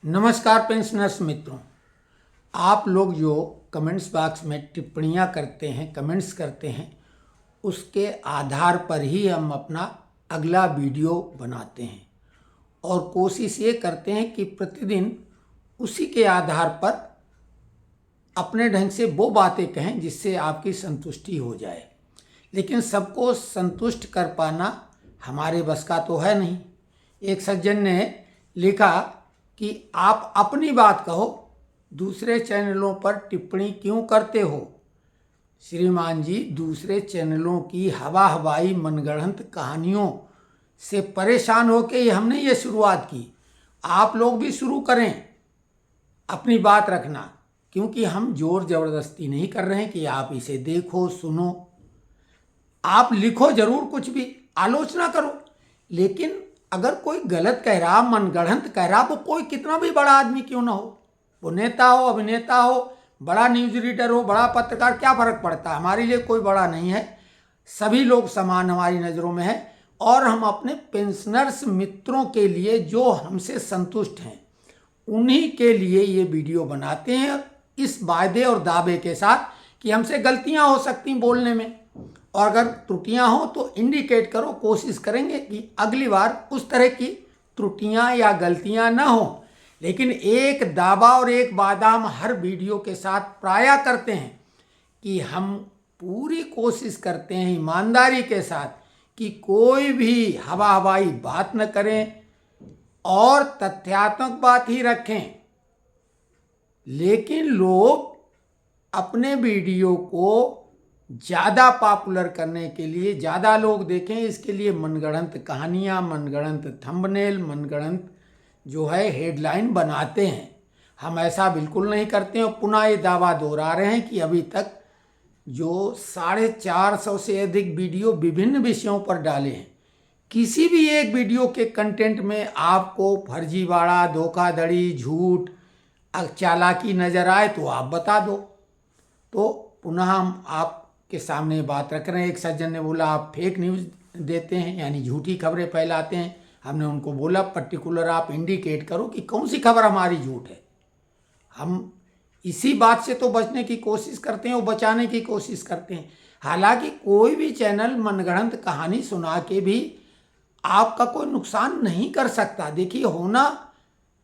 नमस्कार पेंशनर्स मित्रों, आप लोग जो कमेंट्स बॉक्स में टिप्पणियां करते हैं, कमेंट्स करते हैं, उसके आधार पर ही हम अपना अगला वीडियो बनाते हैं और कोशिश ये करते हैं कि प्रतिदिन उसी के आधार पर अपने ढंग से वो बातें कहें जिससे आपकी संतुष्टि हो जाए। लेकिन सबको संतुष्ट कर पाना हमारे बस का तो है नहीं। एक सज्जन ने लिखा कि आप अपनी बात कहो, दूसरे चैनलों पर टिप्पणी क्यों करते हो। श्रीमान जी, दूसरे चैनलों की हवा हवाई मनगढ़ंत कहानियों से परेशान होकर ही हमने ये शुरुआत की। आप लोग भी शुरू करें अपनी बात रखना, क्योंकि हम जोर ज़बरदस्ती नहीं कर रहे हैं कि आप इसे देखो सुनो। आप लिखो जरूर, कुछ भी आलोचना करो, लेकिन अगर कोई गलत कह रहा, मनगढ़ंत कह रहा, वो कोई कितना भी बड़ा आदमी क्यों ना हो, वो नेता हो, अभिनेता हो, बड़ा न्यूज रीडर हो, बड़ा पत्रकार, क्या फर्क पड़ता है। हमारे लिए कोई बड़ा नहीं है, सभी लोग समान हमारी नज़रों में है। और हम अपने पेंशनर्स मित्रों के लिए जो हमसे संतुष्ट हैं उन्हीं के लिए ये वीडियो बनाते हैं, इस वायदे और दावे के साथ कि हमसे गलतियां हो सकती बोलने में, और अगर त्रुटियां हो तो इंडिकेट करो। कोशिश करेंगे कि अगली बार उस तरह की त्रुटियां या गलतियां ना हो। लेकिन एक दावा और एक वादा हम हर वीडियो के साथ प्रायः करते हैं कि हम पूरी कोशिश करते हैं ईमानदारी के साथ कि कोई भी हवा हवाई बात न करें और तथ्यात्मक बात ही रखें। लेकिन लोग अपने वीडियो को ज़्यादा पॉपुलर करने के लिए, ज़्यादा लोग देखें, इसके लिए मनगढ़ंत कहानियाँ, मनगढ़ंत थंबनेल, मनगढ़ंत जो है हेडलाइन बनाते हैं। हम ऐसा बिल्कुल नहीं करते हैं। पुनः ये दावा दोहरा रहे हैं कि अभी तक जो 450 से अधिक वीडियो विभिन्न विषयों पर डाले हैं, किसी भी एक वीडियो के कंटेंट में आपको फर्जीवाड़ा, धोखाधड़ी, झूठ, चालाकी नज़र आए तो आप बता दो। तो पुनः हम आपके सामने बात रख रहे हैं। एक सज्जन ने बोला आप फेक न्यूज़ देते हैं, यानी झूठी खबरें फैलाते हैं। हमने उनको बोला पर्टिकुलर आप इंडिकेट करो कि कौन सी खबर हमारी झूठ है। हम इसी बात से तो बचने की कोशिश करते हैं और बचाने की कोशिश करते हैं। हालांकि कोई भी चैनल मनगढ़ंत कहानी सुना के भी आपका कोई नुकसान नहीं कर सकता। देखिए, होना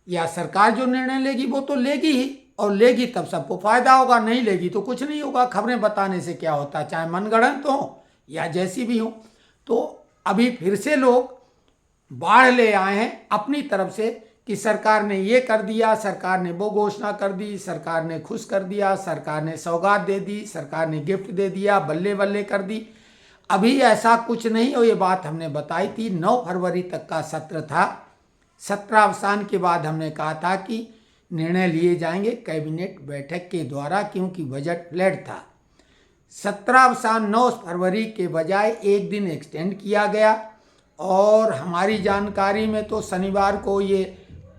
या सरकार जो निर्णय लेगी वो तो लेगी ही, और लेगी तब सबको फायदा होगा, नहीं लेगी तो कुछ नहीं होगा। खबरें बताने से क्या होता है, चाहे मनगढ़ंत हो या जैसी भी हो। तो अभी फिर से लोग बाढ़ ले आए हैं अपनी तरफ से कि सरकार ने ये कर दिया, सरकार ने वो घोषणा कर दी, सरकार ने खुश कर दिया, सरकार ने सौगात दे दी, सरकार ने गिफ्ट दे दिया, बल्ले बल्ले कर दी। अभी ऐसा कुछ नहीं। और ये बात हमने बताई थी, 9 फरवरी तक का सत्र था। सत्रावसान के बाद हमने कहा था कि निर्णय लिए जाएंगे कैबिनेट बैठक के द्वारा, क्योंकि बजट फ्लैट था। सत्रावसान 9 फरवरी के बजाय एक दिन एक्सटेंड किया गया, और हमारी जानकारी में तो शनिवार को ये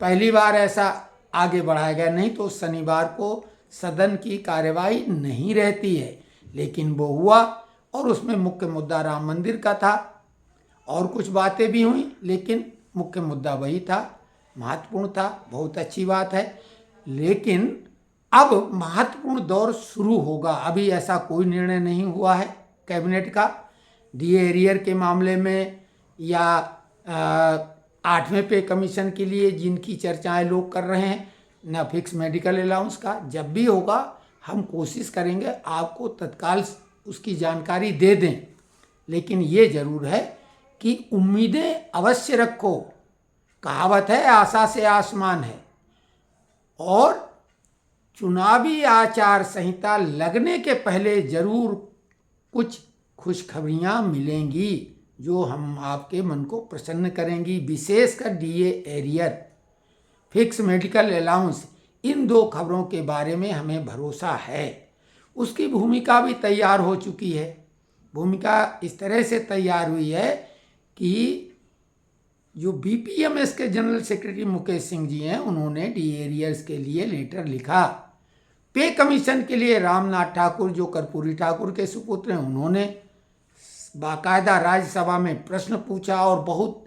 पहली बार ऐसा आगे बढ़ाया गया, नहीं तो शनिवार को सदन की कार्यवाही नहीं रहती है। लेकिन वो हुआ, और उसमें मुख्य मुद्दा राम मंदिर का था, और कुछ बातें भी हुई, लेकिन मुख्य मुद्दा वही था, महत्वपूर्ण था। बहुत अच्छी बात है। लेकिन अब महत्वपूर्ण दौर शुरू होगा। अभी ऐसा कोई निर्णय नहीं हुआ है कैबिनेट का डीए एरियर के मामले में, या 8वें पे कमीशन के लिए जिनकी चर्चाएं लोग कर रहे हैं, न फिक्स मेडिकल अलाउंस का। जब भी होगा हम कोशिश करेंगे आपको तत्काल उसकी जानकारी दे दें। लेकिन ये जरूर है कि उम्मीदें अवश्य रखो। कहावत है, आशा से आसमान है, और चुनावी आचार संहिता लगने के पहले जरूर कुछ खुशखबरियां मिलेंगी जो हम आपके मन को प्रसन्न करेंगी। विशेषकर DA arrear, fix medical allowance, इन 2 खबरों के बारे में हमें भरोसा है। उसकी भूमिका भी तैयार हो चुकी है। भूमिका इस तरह से तैयार हुई है कि जो बीपीएमएस के जनरल सेक्रेटरी मुकेश सिंह जी हैं, उन्होंने डीए एरियर्स के लिए लेटर लिखा। पे कमीशन के लिए रामनाथ ठाकुर, जो कर्पूरी ठाकुर के सुपुत्र हैं, उन्होंने बाकायदा राज्यसभा में प्रश्न पूछा, और बहुत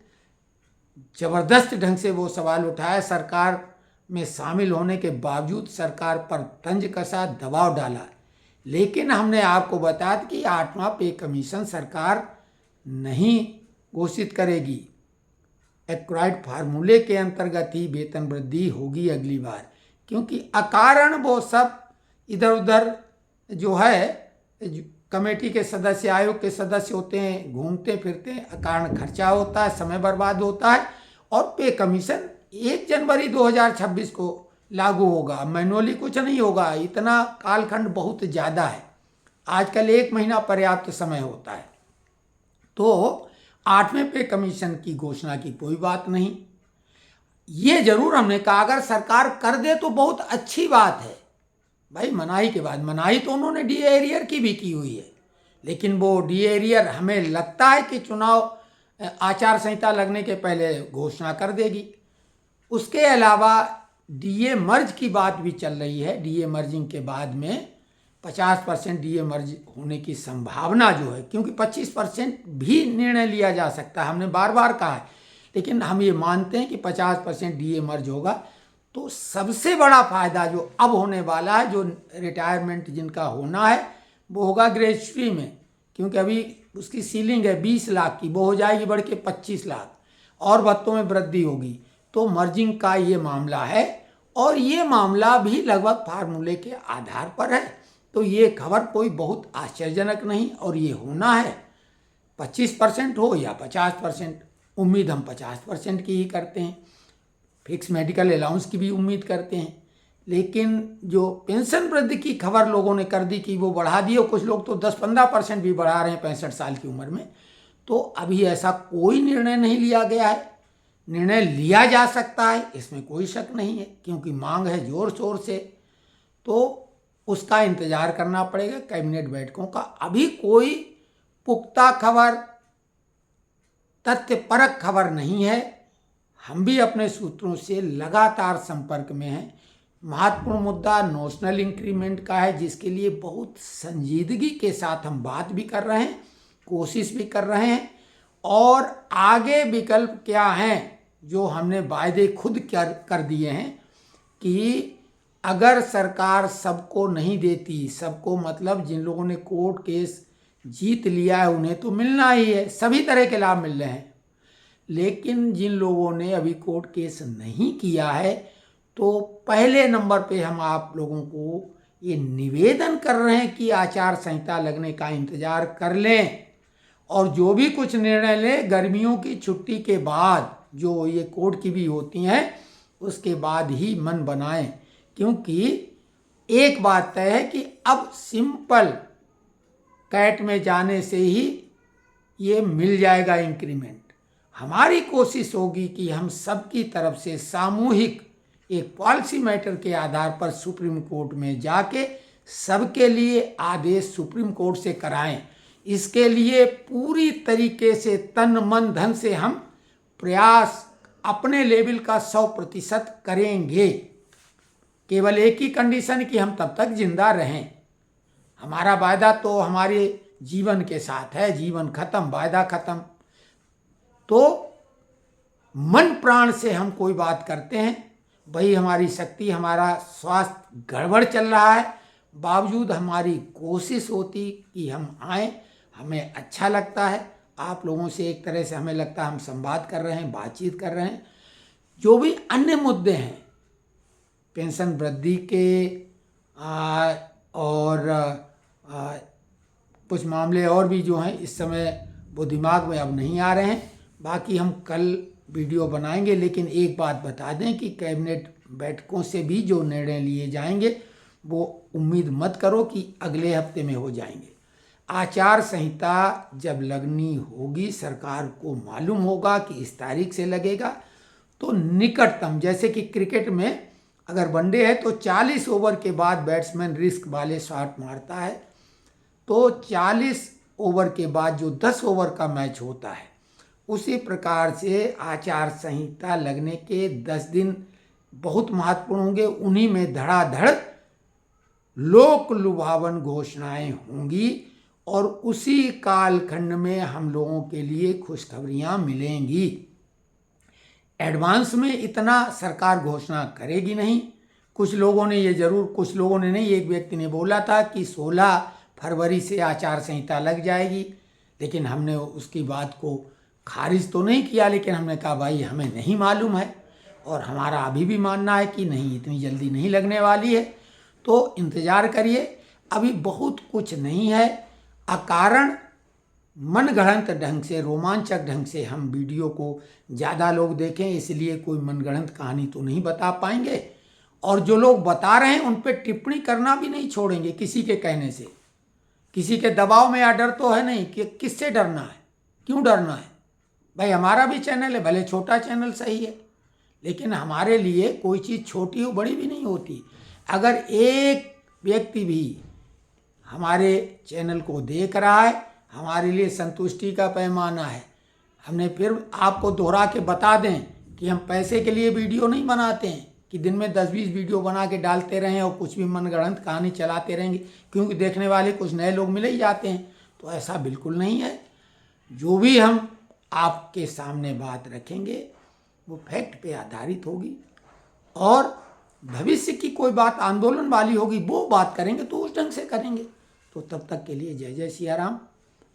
जबरदस्त ढंग से वो सवाल उठाया। सरकार में शामिल होने के बावजूद सरकार पर तंज कसा, दबाव डाला। लेकिन हमने आपको बताया कि 8वां पे कमीशन सरकार नहीं घोषित करेगी। एक्वायर्ड फार्मूले के अंतर्गत ही वेतन वृद्धि होगी अगली बार, क्योंकि अकारण वो सब इधर उधर जो है कमेटी के सदस्य, आयोग के सदस्य होते हैं, घूमते फिरते हैं, अकारण खर्चा होता है, समय बर्बाद होता है। और पे कमीशन 1 जनवरी 2026 को लागू होगा, मैनुअली कुछ नहीं होगा। इतना कालखंड बहुत ज़्यादा है, आजकल 1 महीना पर्याप्त समय होता है। तो 8वें पे कमीशन की घोषणा की कोई बात नहीं। ये जरूर हमने कहा अगर सरकार कर दे तो बहुत अच्छी बात है भाई। मनाही के बाद मनाही तो उन्होंने डी एरियर की भी की हुई है, लेकिन वो डी एरियर हमें लगता है कि चुनाव आचार संहिता लगने के पहले घोषणा कर देगी। उसके अलावा डीए मर्ज की बात भी चल रही है। डीए मर्जिंग के बाद में 50% डीए मर्ज होने की संभावना जो है, क्योंकि 25% भी निर्णय लिया जा सकता है, हमने बार बार कहा है, लेकिन हम ये मानते हैं कि 50% डीए मर्ज होगा। तो सबसे बड़ा फायदा जो अब होने वाला है, जो रिटायरमेंट जिनका होना है वो होगा ग्रेजुएटी में, क्योंकि अभी उसकी सीलिंग है 20 लाख की, वो हो जाएगी बढ़ के 25 लाख और भत्तों में वृद्धि होगी। तो मर्जिंग का ये मामला है और ये मामला भी लगभग फार्मूले के आधार पर है। तो ये खबर कोई बहुत आश्चर्यजनक नहीं, और ये होना है 25% हो या 50%। उम्मीद हम 50% की ही करते हैं। फिक्स मेडिकल अलाउंस की भी उम्मीद करते हैं। लेकिन जो पेंशन वृद्धि की खबर लोगों ने कर दी कि वो बढ़ा दी, और कुछ लोग तो 10-15% भी बढ़ा रहे हैं 65 साल की उम्र में। तो अभी ऐसा कोई निर्णय नहीं लिया गया है। निर्णय लिया जा सकता है, इसमें कोई शक नहीं है, क्योंकि मांग है जोर शोर से। तो उसका इंतजार करना पड़ेगा कैबिनेट बैठकों का। अभी कोई पुख्ता खबर, तथ्यपरक खबर नहीं है। हम भी अपने सूत्रों से लगातार संपर्क में हैं। महत्वपूर्ण मुद्दा नोशनल इंक्रीमेंट का है, जिसके लिए बहुत संजीदगी के साथ हम बात भी कर रहे हैं, कोशिश भी कर रहे हैं। और आगे विकल्प क्या हैं, जो हमने वायदे खुद कर दिए हैं कि अगर सरकार सबको नहीं देती, सबको मतलब जिन लोगों ने कोर्ट केस जीत लिया है उन्हें तो मिलना ही है, सभी तरह के लाभ मिल रहे हैं। लेकिन जिन लोगों ने अभी कोर्ट केस नहीं किया है, तो पहले नंबर पे हम आप लोगों को ये निवेदन कर रहे हैं कि आचार संहिता लगने का इंतजार कर लें, और जो भी कुछ निर्णय लें गर्मियों की छुट्टी के बाद, जो ये कोर्ट की भी होती हैं, उसके बाद ही मन बनाएं। क्योंकि एक बात तय है कि अब सिंपल कैट में जाने से ही ये मिल जाएगा इंक्रीमेंट। हमारी कोशिश होगी कि हम सबकी तरफ से सामूहिक एक पॉलिसी मैटर के आधार पर सुप्रीम कोर्ट में जाके सबके लिए आदेश सुप्रीम कोर्ट से कराएं। इसके लिए पूरी तरीके से तन मन धन से हम प्रयास अपने लेवल का 100% करेंगे। केवल एक ही कंडीशन कि हम तब तक जिंदा रहें। हमारा वायदा तो हमारे जीवन के साथ है, जीवन खत्म वायदा खत्म। तो मन प्राण से हम कोई बात करते हैं, वही हमारी शक्ति। हमारा स्वास्थ्य गड़बड़ चल रहा है, बावजूद हमारी कोशिश होती कि हम आएँ। हमें अच्छा लगता है, आप लोगों से एक तरह से हमें लगता है हम संवाद कर रहे हैं, बातचीत कर रहे हैं। जो भी अन्य मुद्दे हैं पेंशन वृद्धि के और कुछ मामले और भी जो हैं, इस समय वो दिमाग में अब नहीं आ रहे हैं। बाकी हम कल वीडियो बनाएंगे। लेकिन एक बात बता दें कि कैबिनेट बैठकों से भी जो निर्णय लिए जाएंगे वो उम्मीद मत करो कि अगले हफ्ते में हो जाएंगे। आचार संहिता जब लगनी होगी, सरकार को मालूम होगा कि इस तारीख से लगेगा, तो निकटतम, जैसे कि क्रिकेट में अगर वनडे है तो 40 ओवर के बाद बैट्समैन रिस्क वाले शॉट मारता है, तो 40 ओवर के बाद जो 10 ओवर का मैच होता है, उसी प्रकार से आचार संहिता लगने के 10 दिन बहुत महत्वपूर्ण होंगे। उन्हीं में धड़ाधड़ लोक लुभावन घोषणाएं होंगी और उसी कालखंड में हम लोगों के लिए खुशखबरियां मिलेंगी। एडवांस में इतना सरकार घोषणा करेगी नहीं। कुछ लोगों ने ये जरूर, कुछ लोगों ने नहीं, एक व्यक्ति ने बोला था कि 16 फरवरी से आचार संहिता लग जाएगी, लेकिन हमने उसकी बात को खारिज तो नहीं किया, लेकिन हमने कहा भाई हमें नहीं मालूम है और हमारा अभी भी मानना है कि नहीं, इतनी जल्दी नहीं लगने वाली है, तो इंतज़ार करिए। अभी बहुत कुछ नहीं है। अकारण मनगढ़ंत ढंग से, रोमांचक ढंग से हम वीडियो को ज़्यादा लोग देखें, इसलिए कोई मनगढ़ंत कहानी तो नहीं बता पाएंगे। और जो लोग बता रहे हैं उन पर टिप्पणी करना भी नहीं छोड़ेंगे किसी के कहने से। किसी के दबाव में या डर तो है नहीं कि किससे डरना है, क्यों डरना है। भाई हमारा भी चैनल है, भले छोटा चैनल सही है, लेकिन हमारे लिए कोई चीज़ छोटी हो बड़ी भी नहीं होती। अगर एक व्यक्ति भी हमारे चैनल को देख रहा है, हमारे लिए संतुष्टि का पैमाना है। हमने फिर आपको दोहरा के बता दें कि हम पैसे के लिए वीडियो नहीं बनाते हैं कि दिन में 10-20 वीडियो बना के डालते रहें और कुछ भी मनगढ़ंत कहानी चलाते रहेंगे क्योंकि देखने वाले कुछ नए लोग मिल ही जाते हैं। तो ऐसा बिल्कुल नहीं है। जो भी हम आपके सामने बात रखेंगे वो फैक्ट पे आधारित होगी, और भविष्य की कोई बात आंदोलन वाली होगी वो बात करेंगे तो उस ढंग से करेंगे। तो तब तक के लिए जय जय सिया राम।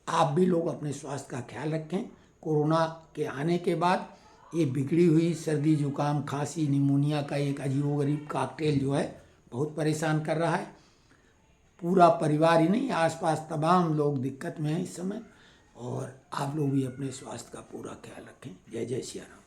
आप भी लोग अपने स्वास्थ्य का ख्याल रखें। कोरोना के आने के बाद ये बिगड़ी हुई सर्दी जुकाम खांसी निमोनिया का एक अजीबोगरीब कॉकटेल जो है बहुत परेशान कर रहा है। पूरा परिवार ही नहीं, आसपास तमाम लोग दिक्कत में हैं इस समय, और आप लोग भी अपने स्वास्थ्य का पूरा ख्याल रखें। जय जय सिया राम।